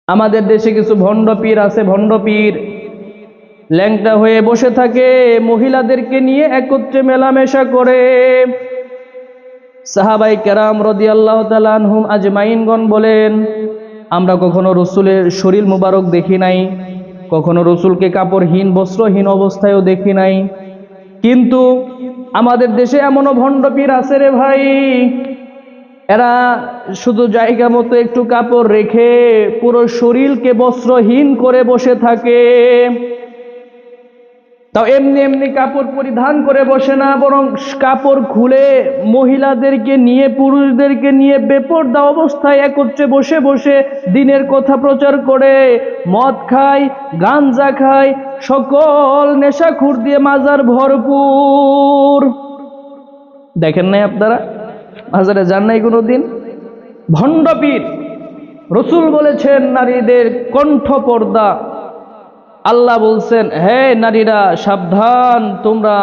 আমাদের দেশে কিছু ভণ্ড পীর আছে, ভণ্ড পীর ল্যাংটা হয়ে বসে থাকে, মহিলাদেরকে নিয়ে একত্রে মেলামেশা করে। সাহাবাই কেরাম রাদিয়াল্লাহু তাআলা আনহুম আজমাইনগণ বলেন, আমরা কখনো রসুলের শরীর মুবারক দেখি নাই, কখনো রসুলকে কাপড়হীন বস্ত্রহীন অবস্থায়ও দেখি নাই, কিন্তু আমাদের দেশে এমনও ভণ্ড পীর আছে রে ভাই, এরা শুধু জায়গা মতো একটু কাপড় রেখে পুরো শরীরকে বস্ত্রহীন করে বসে থাকে। তাও এমনি এমনি কাপড় পরিধান করে বসে না, বরং কাপড় খুলে মহিলাদেরকে নিয়ে পুরুষদেরকে নিয়ে বেপরদা অবস্থায় একত্রে বসে বসে দিনের কথা প্রচার করে, মদ খায়, গাঞ্জা খায়, সকল নেশাখুর দিয়ে মাজার ভরপুর। দেখেন নাই আপনারা? মাজারে যান নাই কোনোদিন? ভণ্ড পীর। রসুল বলেছেন নারীদের কণ্ঠ পর্দা। আল্লাহ বলছেন, হে নারীরা সাবধান, তোমরা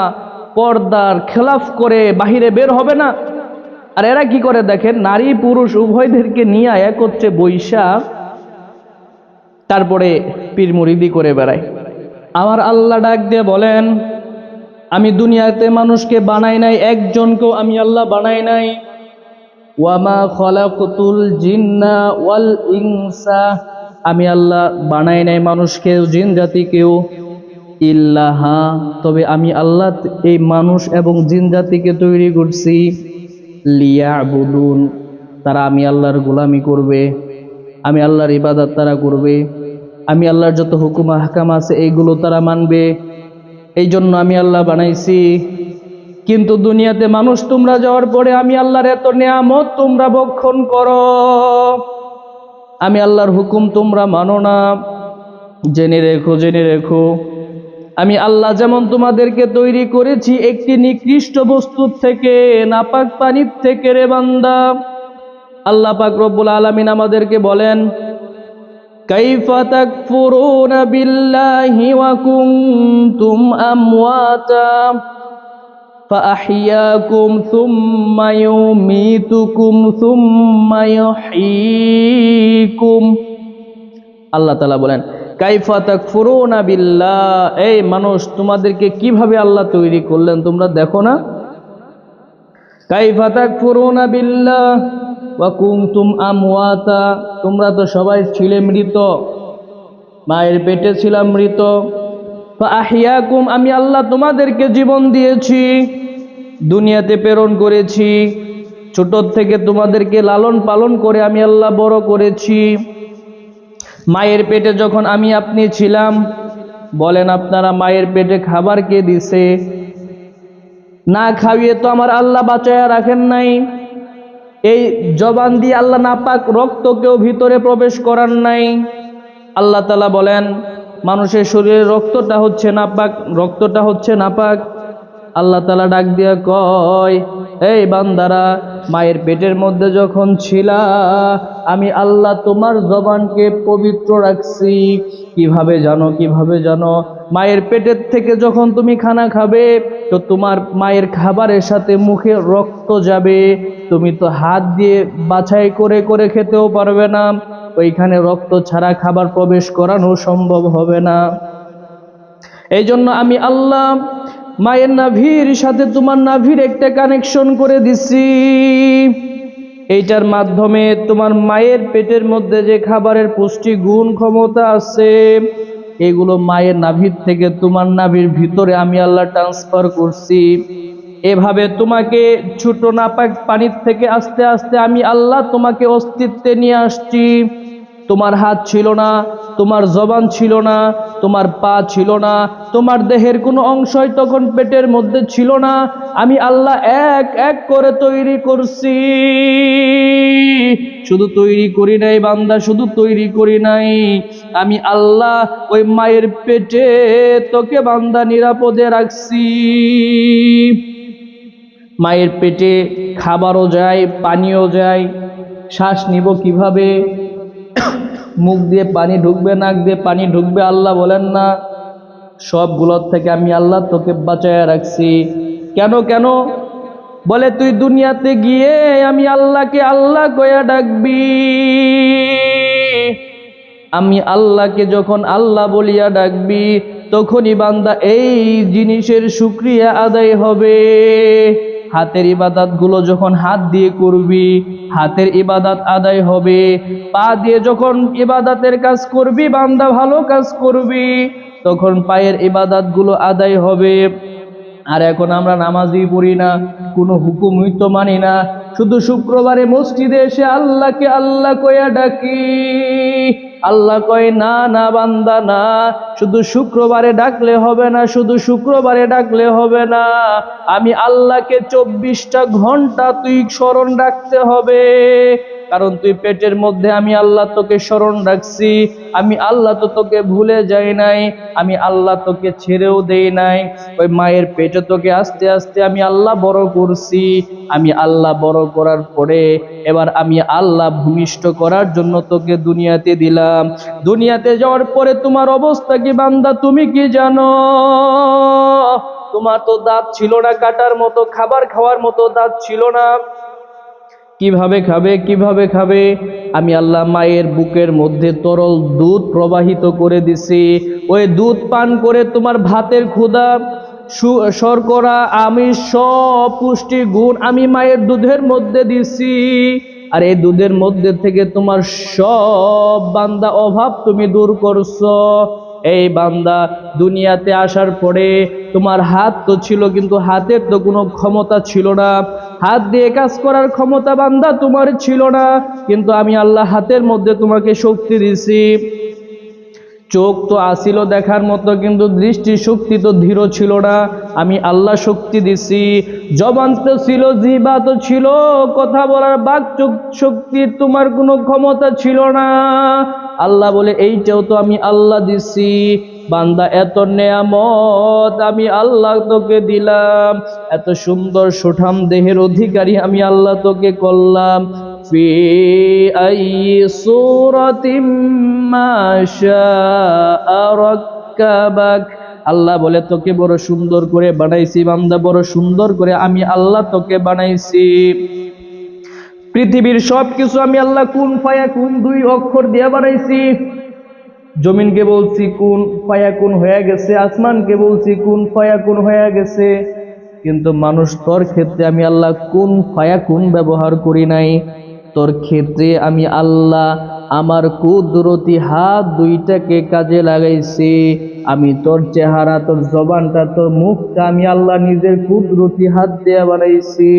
পর্দার খেলাফ করে বাহিরে বের হবে না। আর এরা কি করে দেখেন, নারী পুরুষ উভয়দেরকে নিয়ে একত্রে বৈশা তারপরে পীর মুরিদি করে বেড়ায়। আমার আল্লাহ ডাক দিয়ে বলেন, আমি দুনিয়াতে মানুষকে বানাই নাই, একজনকেও আমি আল্লাহ বানাই নাই। ওয়ামা খলাকতুল জিন্না ওয়াল ইনসা, আমি আল্লাহ বানাই নাই মানুষকে জিন জাতিকেও, ইল্লাহা, তবে আমি আল্লাহ এই মানুষ এবং জিন জাতিকে তৈরি করছি লিয়াবুদুন, তারা আমি আল্লাহর গোলামি করবে, আমি আল্লাহর ইবাদত তারা করবে, আমি আল্লাহর যত হুকুম আহকাম আছে এইগুলো তারা মানবে, এই জন্য আমি আল্লাহ বানাইছি। কিন্তু দুনিয়াতে মানুষ তোমরা যাওয়ার পরে আমি আল্লাহর এত নিয়ামত তোমরা ভক্ষণ করো, আমি আল্লাহর হুকুম তোমরা মানো না। জেনে রেখো, জেনে রেখো, আমি আল্লাহ যেমন তোমাদেরকে তৈরি করেছি একটি নিকৃষ্ট বস্তুর থেকে, নাপাক পানির থেকে রে বান্দা। আল্লাহ পাক রব্বুল আলামিন আমাদেরকে বলেন, কাইফা তাকফুরুনা বিল্লাহি ওয়া কুনতুম আমওয়াতা فأحياكم ثم يميتكم ثم يحييكم। আল্লাহ তাআলা বলেন, কাইফা তাকফুরুনা বিল্লাহ, এই মানুষ তোমাদেরকে কিভাবে আল্লাহ তৈরি করলেন তোমরা দেখো না? কাইফা তাকফুরুনা বিল্লাহ ওয়া কুনতুম আমওয়াতা, তোমরা তো সবাই ছিলে মৃত, মায়ের পেটে ছিলাম মৃত। ফাআহিয়াকুম, আমি আল্লাহ তোমাদেরকে জীবন দিয়েছি, দুনিয়াতে প্রেরণ করেছি, ছোট থেকে তোমাদেরকে লালন পালন করে আমি আল্লাহ বড় করেছি। মায়ের পেটে যখন আমি আপনি ছিলাম, বলেন আপনারা মায়ের পেটে খাবার কে দিছে? না খাইয়ে তো আমার আল্লাহ বাঁচায়া রাখেন নাই। এই জবান দিয়ে আল্লাহ নাপাক রক্তকেও ভিতরে প্রবেশ করান নাই। আল্লাহ তাআলা বলেন, মানুষের শরীরের রক্তটা হচ্ছে নাপাক, রক্তটা হচ্ছে নাপাক। আল্লাহ তাআলা ডাক দিয়া কয়, এই বান্দারা, মায়ের পেটের মধ্যে যখন ছিলা আমি আল্লাহ তোমার জবানকে পবিত্র রাখছি। কিভাবে জানো? কিভাবে জানো? মায়ের পেটের থেকে যখন তুমি খানা খাবে তো তোমার মায়ের খাবারের সাথে মুখে রক্ত যাবে, তুমি তো হাত দিয়ে বাছাই করে করে খেতেও পারবে না, ওইখানে রক্ত ছাড়া খাবার প্রবেশ করানো সম্ভব হবে না। এই জন্য আমি আল্লাহ মায়ের নাভির সাথে তোমার নাভির একটা কানেকশন করে দিছি। এইটার মাধ্যমে তোমার মায়ের পেটের মধ্যে যে খাবারের পুষ্টি গুণ ক্ষমতা আছে, এগুলো মায়ের নাভির থেকে তোমার নাভির ভিতরে আমি আল্লাহ ট্রান্সফার করছি। এভাবে তোমাকে ছোট নাপাক পানির থেকে আস্তে আস্তে আমি আল্লাহ তোমাকে অস্তিত্বে নিয়ে আসছি। তোমার হাত ছিল না, তোমার জবান ছিল না, তোমার পা ছিল না, তোমার দেহের কোনো অংশই তখন পেটের মধ্যে ছিল না। আমি আল্লাহ এক এক করে তৈরি করছি। শুধু তৈরি করি নাই বান্দা, শুধু তৈরি করি নাই, আমি আল্লাহ ওই মায়ের পেটে তোকে বান্দা নিরাপদে রাখছি। মায়ের পেটে খাবারও যায়, পানিও যায়, শ্বাস নিব কিভাবে? মুখ দিয়ে পানি ঢুকবে, নাক দিয়ে পানি ঢুকবে, আল্লাহ বলেন না? সবগুলোর থেকে আমি আল্লাহ তোকে বাঁচায়া রাখছি। কেন কেন? বলে তুই দুনিয়াতে গিয়ে আমি আল্লাহকে আল্লাহ কয়া ডাকবি, আমি আল্লাহকে যখন আল্লাহ বলিয়া ডাকবি তখনই বান্দা এই জিনিসের শুকরিয়া আদায় হবে। হাতের ইবাদত গুলো যখন হাত দিয়ে করবি হাতের ইবাদত আদায় হবে। পা দিয়ে যখন ইবাদতের কাজ করবি বান্দা ভালো কাজ করবি তখন পায়ের ইবাদত গুলো আদায় হবে। আর এখন আমরা নামাজই পড়ি না, কোনো হুকুমই তো মানি না, শুধু শুক্রবারে মসজিদে এসে আল্লাহকে আল্লাহ কইয়া ডাকি। আল্লাহ কয় না না বান্দা না, শুধু শুক্রবারে ডাকলে হবে না, শুধু শুক্রবারে ডাকলে হবে না, আমি আল্লাহকে 24টা ঘন্টা তুই স্মরণ রাখতে হবে। কারণ তুই পেটের মধ্যে আমি আল্লাহ তোকে স্মরণ রাখছি, আমি আল্লাহ তো তোকে ভুলে যাই নাই, আমি আল্লাহ তোকে ছেড়েও দেই নাই। ওই মায়ের পেটে তোকে আস্তে আস্তে আমি আল্লাহ বড় করছি, আমি আল্লাহ বড় করার পরে এবার আমি আল্লাহ ভূমিষ্ঠ করার জন্য তোকে দুনিয়াতে দিলাম। দুনিয়াতে যাওয়ার পরে তোমার অবস্থা কি বান্দা তুমি কি জানো? তোমার তো দাঁত ছিল না কাটার মতো, খাবার খাওয়ার মতো দাঁত ছিল না, কিভাবে খাবে কিভাবে খাবে? আমি আল্লাহ মায়ের বুকের মধ্যে তরল দুধ প্রবাহিত করে দিছি, ওই দুধ পান করে তোমার ভাতের ক্ষুধা, শর্করা, আমিষ, সব পুষ্টি গুণ আমি মায়ের দুধের মধ্যে দিছি। আর এই দুধের মধ্যে থেকে তোমার সব বান্দা অভাব তুমি দূর করছো। এই বান্দা দুনিয়াতে আসার পরে তোমার হাত তো ছিল কিন্তু হাতের তো কোনো ক্ষমতা ছিল না, হাত দিয়ে কাজ করার ক্ষমতা বান্দা তোমার ছিল না, কিন্তু আমি আল্লাহ হাতের মধ্যে তোমাকে শক্তি দিছি। চোখ তো আসিল দেখার মতো কিন্তু দৃষ্টি শক্তি তো ধীর ছিল না, আমি আল্লাহ শক্তি দিছি। জবান তো ছিল, জিহ্বা তো ছিল, কথা বলার বাক শক্তির তোমার কোনো ক্ষমতা ছিল না। আল্লাহ বলে এইটাও তো আমি আল্লাহ দিছি। বান্দা এত নেয়ামত আমি আল্লাহ তোকে দিলাম, এত সুন্দর সুঠাম দেহের অধিকারী আমি আল্লাহ তোকে করলাম। ফি আইয়ি সূরাতিম মা শাআ রাক্কাবাক, আল্লাহ বলে তোকে বড় সুন্দর করে বানাইছি বান্দা, বড় সুন্দর করে আমি আল্লাহ তোকে বানাইছি। পৃথিবীর সব কিছু আমি আল্লাহ কুন ফায়াকুন 2 অক্ষর দিয়ে বানাইছি। জমিনকে বলছি কুন ফায়াকুন হয়ে গেছে, আসমানকে বলছি কুন ফায়াকুন হয়ে গেছে, কিন্তু মানুষ তোর ক্ষেত্রে আমি আল্লাহ কুন ফায়াকুন ব্যবহার করি নাই। তোর ক্ষেত্রে আমি আল্লাহ আমার কুদরতি হাত 2টাকে কাজে লাগাইছি। আমি তোর চেহারা, তোর জবানটা, তোর মুখটা আমি আল্লাহ নিজের কুদরতি হাত দিয়ে বানাইছি।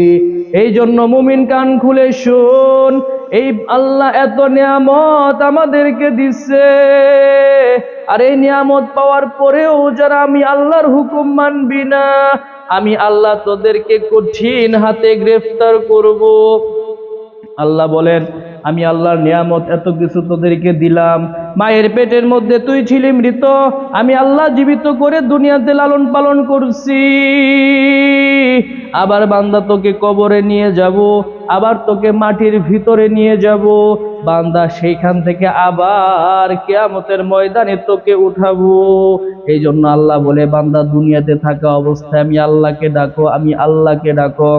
এই জন্য মুমিন কান খুলে শোন, এই আল্লাহ এত নিয়ামত আমাদেরকে দিচ্ছে, আর এই নিয়ামত পাওয়ার পরেও যারা আমি আল্লাহর হুকুম মানবি না, আমি আল্লাহ তোদেরকে কঠিন হাতে গ্রেফতার করব। আল্লাহ বলেন আমি আল্লাহর নিয়ামত এত কিছু তোদেরকে দিলাম, মায়ের পেটের মধ্যে তুই ছিলি মৃত, আমি আল্লাহ জীবিত করে দুনিয়াতে লালন পালন করছি। আবার বান্দা তোকে কবরে নিয়ে যাব, আবার তোকে মাটির ভিতরে নিয়ে যাব, বান্দা সেইখান থেকে আবার কিয়ামতের ময়দানে তোকে উঠাবো। এই জন্য আল্লাহ বলে বান্দা দুনিয়াতে থাকা অবস্থায় আমি আল্লাহকে ডাকো, আমি আল্লাহকে ডাকো।